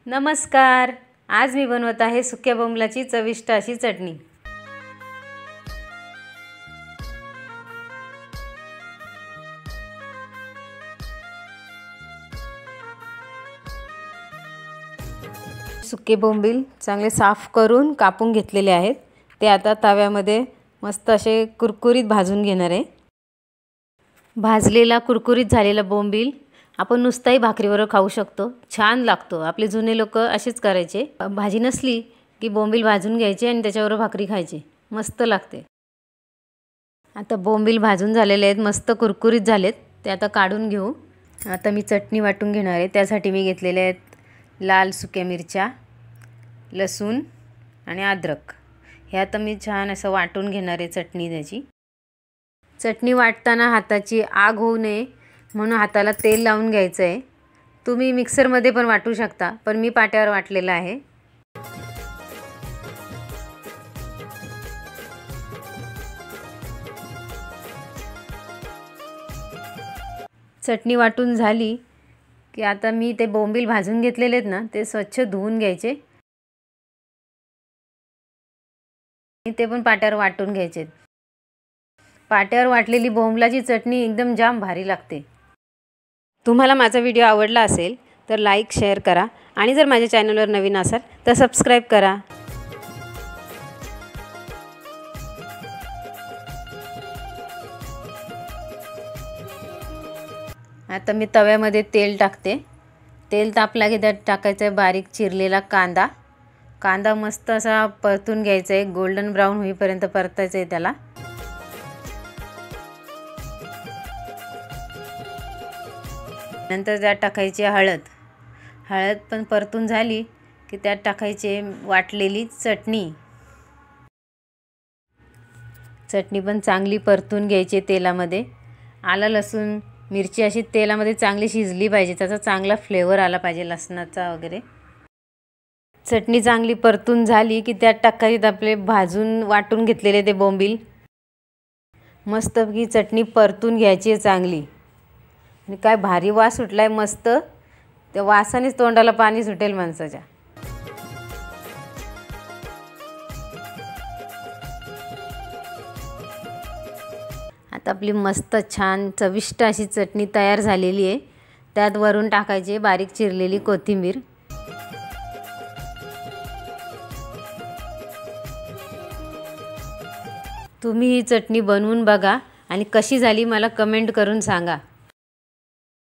नमस्कार। आज मी बनवत आहे सुक्या बोंबलाची चविष्ट अशी चटणी। सुके बोंबील चांगले साफ करून कापून घेतलेले आहेत। ते आता तव्यामध्ये मस्त असे कुरकुरीत भाजून घेणार आहे। भाजलेला कुरकुरीत झालेला बोंबील आपण नुसताही भाकरीवर खाऊ शकतो, छान लागतो। आपले जुने लोक असेच करायचे, भाजी नसली की बोंबील भाजून घ्यायचे आणि त्याच्यावर भाकरी खायचे, मस्त लागते। आता बोंबील भाजून झालेले आहेत, मस्त कुरकुरीत झालेत, ते आता काढून घेऊ। आता मी चटणी वाटून घेणार आहे। त्यासाठी मी घेतलेले आहेत लाल सुक्या मिरच्या, लसूण आणि अद्रक। हे आता मी छान असं वाटून घेणार आहे चटणी त्याची। चटणी वाटताना हाताची आग होऊ नये म्हणून हाताला तेल लावून घ्यायचं आहे। तुम्ही मिक्सरमध्ये पण वाटू शकता, पण मी पाट्यावर वाटलेलं आहे। चटणी वाटून झाली की आता मी ते बोंबील भाजून घेतलेले आहेत ना, ते स्वच्छ धुवून घ्यायचे। ते पण पाट्यावर वाटून घ्यायचे। पाट्यावर वाटलेली बोंबलाची चटणी एकदम जाम भारी लागते। तुम्हाला माझा व्हिडिओ आवडला असेल तर लाईक शेअर करा आणि जर माझ्या चॅनलवर नवीन असाल तर सबस्क्राइब करा। आता मी तव्यामध्ये तेल टाकते। तेल तापला की त्यात टाकायचा आहे बारीक चिरलेला कांदा। कांदा मस्त असा परतून घ्यायचा आहे, गोल्डन ब्राउन होईपर्यंत परतायचं आहे त्याला। नंतर त्यात टाकायची हळद। हळद पण परतून झाली की त्यात टाकायची वाटलेली चटणी। चटणी पण चांगली परतून घ्यायची तेलामध्ये। आलं लसूण मिरची अशी तेलामध्ये चांगली शिजली पाहिजे, त्याचा चांगला फ्लेवर आला पाहिजे लसणाचा वगैरे। चटणी चांगली परतून झाली की त्यात टाकायचे आपले भाजून वाटून घेतलेले ते बोंबील। मस्त की चटणी परतून घ्यायची आहे चांगली। आणि काय भारी वास सुटलाय मस्त, त्या वासानेच तोंडाला पाणी सुटेल माणसाच्या। आता आपली मस्त छान चविष्ट अशी चटणी तयार झालेली आहे। त्यात वरून टाकायची बारीक चिरलेली कोथिंबीर। तुम्ही ही चटणी बनवून बघा आणि कशी झाली मला कमेंट करून सांगा।